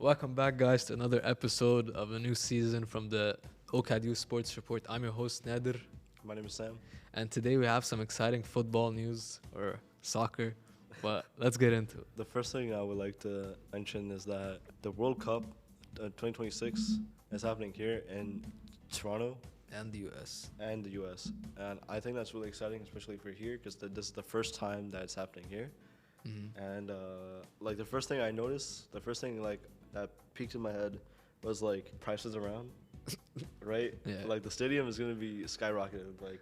Welcome back, guys, to another episode of a new season from the OCAD Sports Report. I'm your host, Nader, My name is Sam. and today we have some exciting football news or soccer, but let's get into it. The first thing I would like to mention is that the World Cup 2026 is happening here in Toronto And the US. and the US. And I think that's really exciting, especially for here, because this is the first time that it's happening here. And like the first thing I noticed, the first thing like that peeked in my head was like prices around, right? Yeah. Like the stadium is gonna be skyrocketed. Like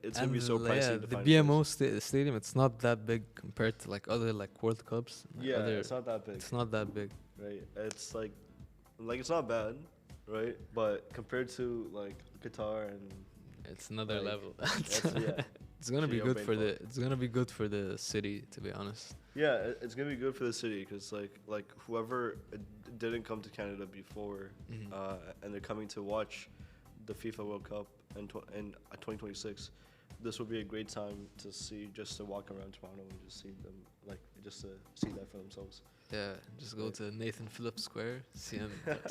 it's gonna be so pricey. To the find BMO place. stadium, it's not that big compared to like other like World Cups. Like Yeah, other, it's not that big. it's not that big. Right. It's like it's not bad, right? But compared to like Qatar and It's another Like, level. yeah, It's gonna be Shit, good I'm for paying the. It's gonna be good for the city, to be honest. yeah, it's gonna be good for the city because like whoever didn't come to Canada before, and they're coming to watch the FIFA World Cup in 2026, this will be a great time to see, just to walk around Toronto and just see them, like just to see that for themselves. Yeah, just go Right. to Nathan Phillips Square,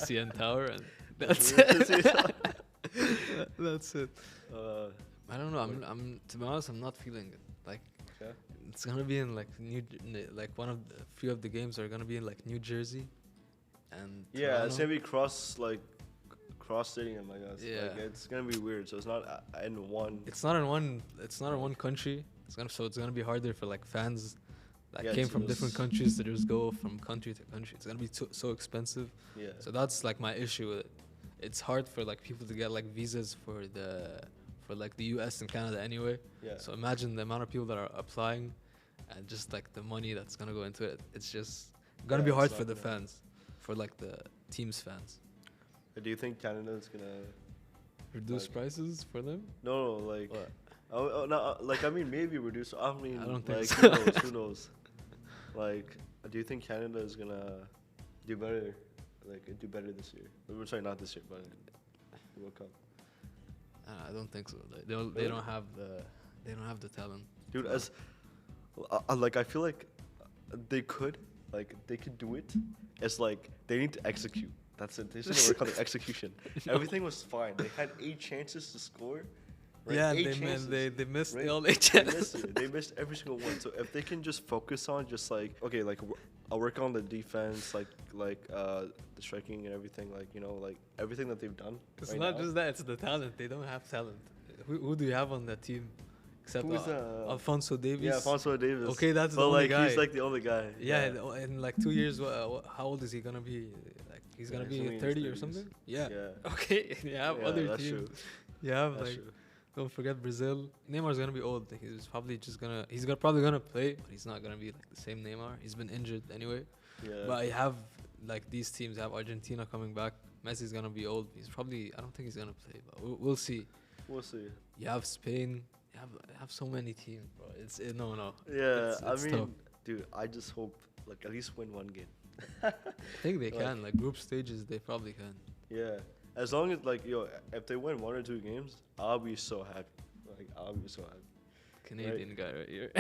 CN Tower, and That's that's it. it. That's it. Uh, I don't know. I'm to be honest, I'm not feeling it. Like yeah. it's gonna be in like like one of the few of the games are gonna be in like New Jersey, and Yeah, it's Toronto. gonna be cross stadium, I guess. Yeah. Like, it's gonna be weird. So it's not in one. It's not in one. It's not in one country. It's gonna be harder for like fans that Yeah, came to from different just- countries to just go from country to country. It's gonna be so expensive. Yeah. So that's like my issue with it. It's hard for like people to get like visas for like the US and Canada anyway. Yeah. So imagine the amount of people that are applying and just like the money that's gonna go into it. It's just gonna Yeah, be it's hard not for the gonna- fans, for like the team's fans. Do you think Canada is gonna? Reduce Like- prices for them? No, like. What? Oh, no, like I mean maybe reduce. I mean, I don't think like so. who knows? Who knows? Like, do you think Canada is gonna do better? Like do better this year? We're sorry, not this year, but the World Cup. I don't think so. They Really? don't have the talent. Dude, as like I feel like they could do it. It's like they need to execute. That's it. They just need to work on the execution. Everything was fine. They had 8 chances to score. Right? Yeah, 8 they chances, they missed right? all 8 They chances. missed it. They missed every single one. So if they can just focus on just like okay, like I'll work on the defense, like the striking and everything, like like everything that they've done. It's right not now. just that; it's the talent. They don't have talent. Who do you have on that team? Except Who's, Alfonso Davies. Yeah, Alfonso Davis. Okay, that's but the only like guy. he's like the only guy. Yeah, in like 2 years, how old is he gonna be? Like he's gonna Yeah, he's only be in 30 or his something. 30s. Yeah. Yeah. Okay, you have Yeah, other that's teams. true. You have That's like true. don't forget Brazil. Neymar's gonna be old. He's probably just gonna probably gonna play, but he's not gonna be like the same Neymar. He's been injured anyway. Yeah. But you have like these teams. You have Argentina coming back. Messi's gonna be old. I don't think he's gonna play, but we'll see. We'll see. You have Spain. You have so many teams, bro. No. Yeah, It's I mean, tough. dude, I just hope like at least win one game. I think they Like- can. Like group stages, they probably can. Yeah, as long as like if they win 1 or 2 games, I'll be so happy. Like I'll be so happy, Canadian guy right here.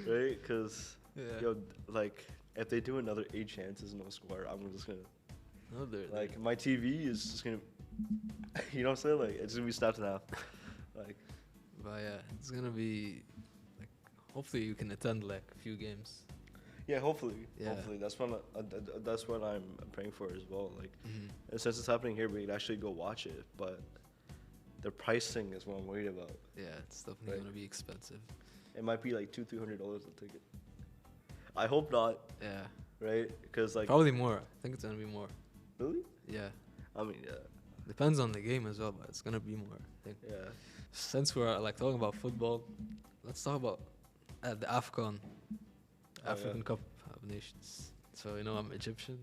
right? Because Yeah. like if they do another 8 chances no score, I'm just gonna No, like my TV is just gonna, you know what I'm saying? Like it's gonna be snapped in half. Like But yeah, it's gonna be like. Hopefully, you can attend like a few games. yeah, hopefully, Yeah. hopefully that's what I'm praying for as well. Like. Mm-hmm. And since it's happening here, we can actually go watch it. But the pricing is what I'm worried about. Yeah, it's definitely Right. gonna be expensive. It might be like $200-300 a ticket. I hope not, Yeah, right? Because like probably more. I think it's gonna be more. really, Yeah, I mean, yeah, depends on the game as well, but it's gonna be more. I think. yeah. Since we're like talking about football, let's talk about the AFCON, Oh, African yeah. Cup of Nations. So I'm Egyptian.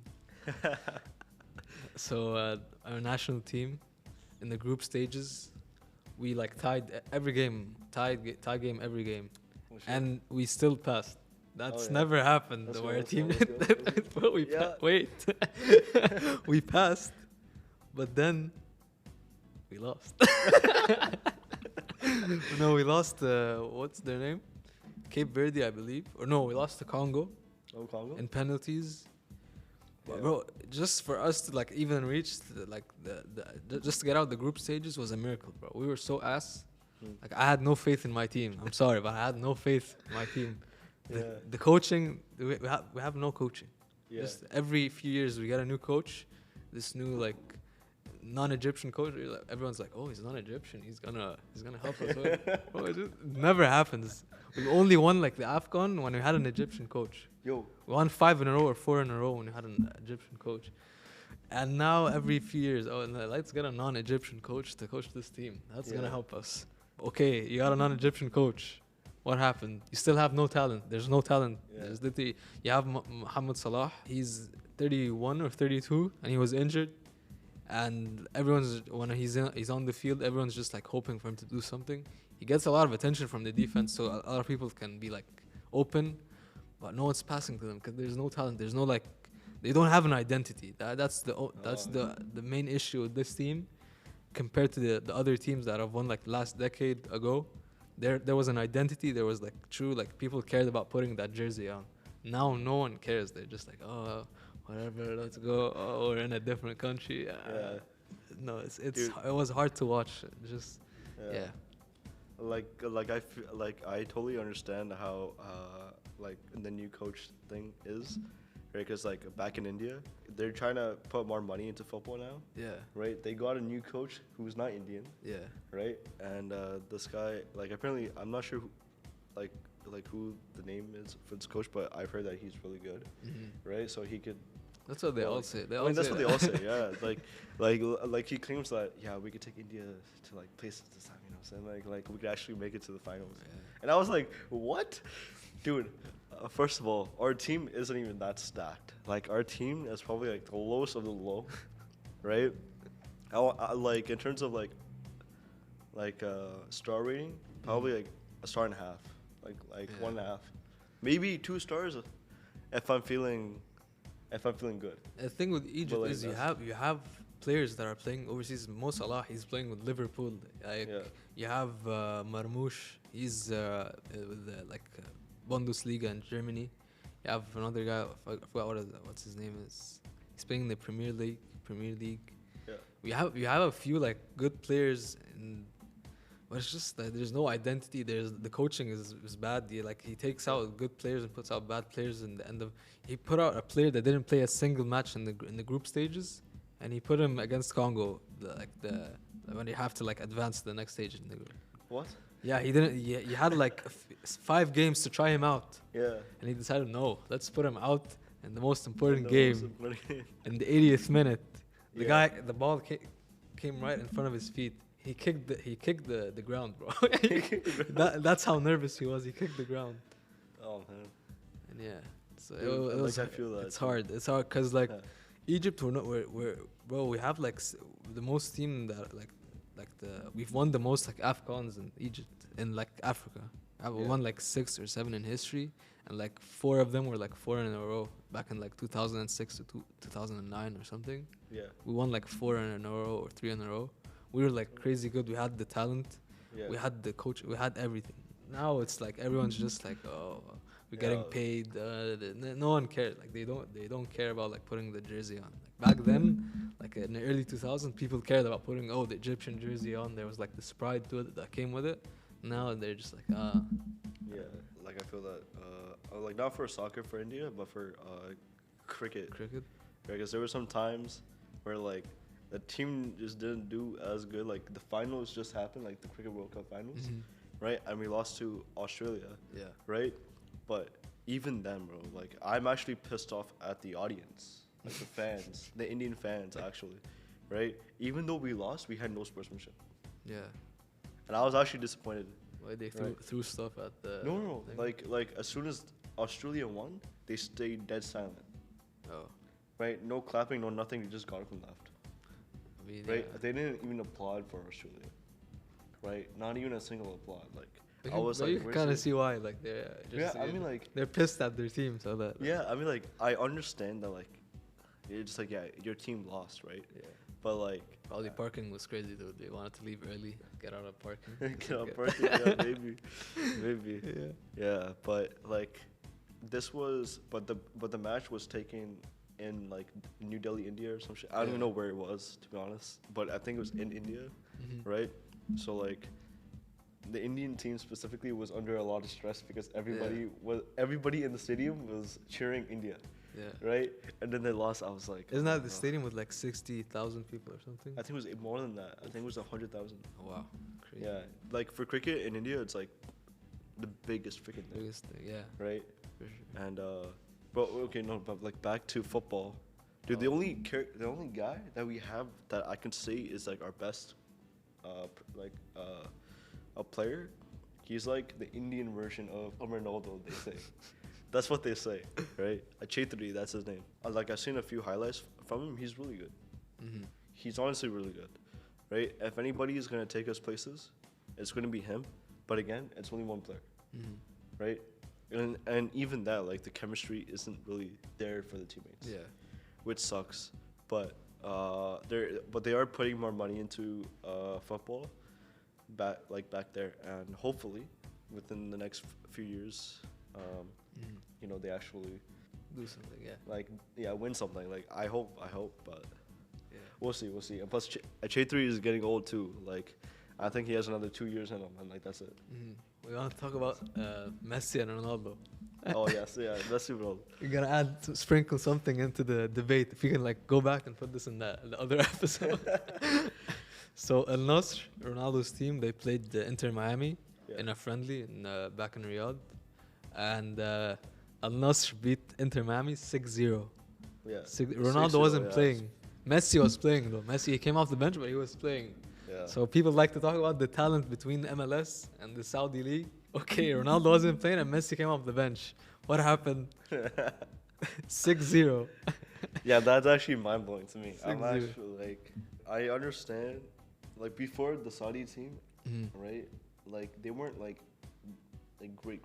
So our national team, in the group stages, we like tied every game, tie game every game, Oh, shit. and we still passed. That's yeah. never happened. Let's The go, where a let's go, team let's go, let's but we Yeah. wait, we passed, but then we lost. No, we lost. What's their name? Cape Verde, I believe. Or no, we lost to Congo Oh, Congo. in penalties. But bro, just for us to like even reach the just to get out the group stages was a miracle, bro. We were so ass. Hmm. Like I had no faith in my team. I'm sorry, but I had no faith in my team. Yeah. The coaching, we have no coaching. Yeah. Just every few years we get a new coach, this new like non-Egyptian coach. Like, everyone's like, oh, he's non-Egyptian. He's gonna help us. Bro, it just never happens. We only won like the AFCON when we had an Egyptian coach. Yo. We won 5 in a row or 4 in a row when we had an Egyptian coach. And now every few years, let's get a non-Egyptian coach to coach this team. That's gonna help us. Okay, you got a non-Egyptian coach. What happened? You still have no talent. There's no talent. Yeah. There's literally, you have Mohamed Salah. He's 31 or 32, and he was injured. And when he's on the field, everyone's just like hoping for him to do something. He gets a lot of attention from the defense, so a lot of people can be like open, but no one's passing to them because there's no talent. There's no like, they don't have an identity. That's the main issue with this team compared to the other teams that have won like last decade ago. There was an identity. There was like true, like people cared about putting that jersey on. Now no one cares. They're just like, oh, whatever, let's go. Oh, we're in a different country. Yeah. No, it was hard to watch. Just yeah. Like I totally understand how like the new coach thing is, right? Because like back in India, they're trying to put more money into football now. Yeah. Right. They got a new coach who's not Indian. Yeah. Right. And this guy, like apparently, I'm not sure who, like who the name is for this coach, but I've heard that he's really good. Mm-hmm. Right. So he could. That's what they all say. That's what they all say. Yeah. Like he claims that we could take India to like places this time. You know what I'm saying? Like we could actually make it to the finals. Yeah. And I was like, what, dude? First of all, our team isn't even that stacked. Like our team is probably like the lowest of the low, right? I like in terms of like star rating, probably like a star and a half, like 1.5, maybe 2 stars, if I'm feeling good. The thing with Egypt like is you have players that are playing overseas. Mo Salah, he's playing with Liverpool. You have Marmoush, he's with Bundesliga in Germany. You have another guy, I forgot what's his name is. He's playing in the Premier League. Yeah. We have a few like good players, but it's just that there's no identity. The coaching is bad. He takes out good players and puts out bad players. In the end of, he put out a player that didn't play a single match in the group stages, and he put him against Congo, when you have to like advance to the next stage in the group. What? Yeah, he didn't. He had like 5 games to try him out. Yeah. And he decided, no, let's put him out in the most important game. In the 80th minute, the ball came right in front of his feet. He kicked the ground, bro. That's how nervous he was. He kicked the ground. Oh man. And yeah, so Dude, I feel that. It's hard. It's hard because Egypt, we have like the most team that we've won the most like AFCONs in Egypt, in like Africa. We won like 6 or 7 in history, and like 4 of them were like 4 in a row back in like 2006 to 2009 or something. Yeah. We won like 4 in a row or 3 in a row. We were like crazy good. We had the talent. Yeah. We had the coach. We had everything. Now it's like everyone's just like, oh, we're getting paid. No one cares. Like they don't care about like putting the jersey on. Like back then, like in the early 2000s, people cared about putting the Egyptian jersey on. There was like this pride to it that came with it. Now they're just like Yeah, like I feel that like not for soccer for India, but for cricket. Cricket. Because there were some times where like the team just didn't do as good. Like the finals just happened, like the Cricket World Cup finals, right? And we lost to Australia. Yeah. Right. But even then, bro, like I'm actually pissed off at the audience, like the fans, the Indian fans, actually, right? Even though we lost, we had no sportsmanship. Yeah. And I was actually disappointed. Why they threw stuff at the? No. Like as soon as Australia won, they stayed dead silent. Oh. Right. No clapping, no nothing. They just got up and left. I mean, right. Yeah. They didn't even applaud for Australia. Right. Not even a single applaud. Like. I was like, you can kind of see why, like they're just, I mean, like they're pissed at their team, so that. Yeah, I mean, like I understand that, like, it's just like your team lost, right? Yeah. But like, probably parking was crazy though. They wanted to leave early, get out of parking. Get out of parking, yeah, maybe. Yeah. Yeah, but like, but the match was taken in like New Delhi, India or some shit. I don't even know where it was, to be honest, but I think it was in India, right? So like, the Indian team specifically was under a lot of stress because everybody in the stadium was cheering India. Yeah. Right? And then they lost. I was like, isn't that the stadium with like 60,000 people or something? I think it was more than that. I think it was 100,000. Oh, wow. Crazy. Yeah. Like for cricket in India, it's like the biggest freaking thing. Biggest thing, yeah. Right? For sure. And, but like back to football. Dude, the only guy that we have that I can say is like our best, a player. He's like the Indian version of Ronaldo, they say. That's what they say, right? Chetri, that's his name. Like I've seen a few highlights from him. He's really good. He's honestly really good, right? If anybody is gonna take us places, it's gonna be him. But again, it's only one player, right? And even that, like the chemistry isn't really there for the teammates. Yeah. Which sucks. But they are putting more money into football, back there, and hopefully within the next few years. They actually do something, win something. Like I hope, but we'll see. And plus, Chetri is getting old too. Like, I think he has another 2 years in him, and like that's it. We want to talk about Messi and Ronaldo. Oh yes, yeah, Messi, Ronaldo. You're gonna sprinkle something into the debate. If you can like go back and put this in the other episode. So Al Nassr, Ronaldo's team, they played Inter Miami in a friendly back in Riyadh. And Al Nassr beat Inter Miami 6-0. Yeah. Ronaldo wasn't playing. Messi was playing though. Messi came off the bench, but he was playing. Yeah. So people like to talk about the talent between MLS and the Saudi league. Okay, Ronaldo wasn't playing and Messi came off the bench. What happened? 6-0. Yeah, that's actually mind blowing to me. I'm actually like, I understand. Like before the Saudi team, right? Like they weren't like great.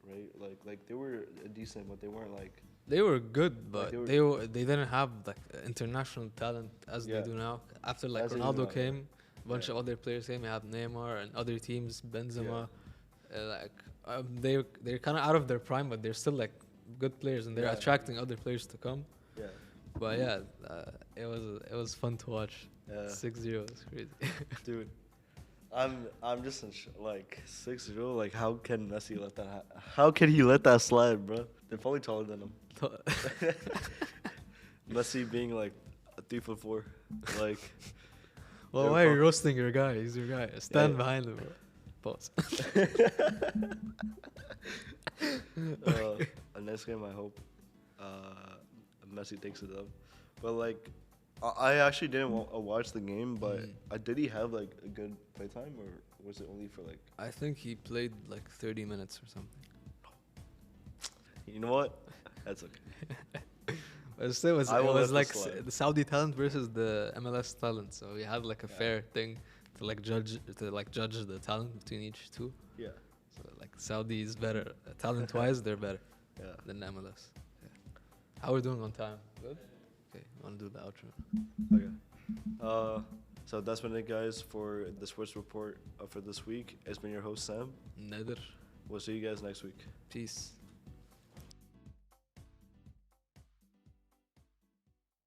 Right, like they were decent, but they weren't like. They were good, but they didn't have like international talent as they do now. After like as Ronaldo came, a bunch of other players came. You have Neymar and other teams, Benzema. They're kind of out of their prime, but they're still like good players, and they're attracting other players to come. Yeah. But it was fun to watch. 6-0 is crazy. Dude. I'm just like 6-0. Like, how can Messi let that? How can he let that slide, bro? They're probably taller than him. Messi being like a 3'4", like. Well, why are you roasting your guy? He's your guy. Stand behind him, bro. Pause. Next game, I hope Messi takes it up. But like. I actually didn't watch the game, but did he have like a good playtime, or was it only for like? I think he played like 30 minutes or something. You know what? That's okay. But still, it was like the Saudi talent versus the MLS talent, so we had like a fair thing to judge the talent between each two. Yeah. So like Saudi is better talent-wise, they're better than MLS. Yeah. How we're doing on time? Good. Okay, I want to do the outro. Okay. So that's been it, guys, for the Sports Report for this week. It's been your host, Sam. Nader. We'll see you guys next week. Peace.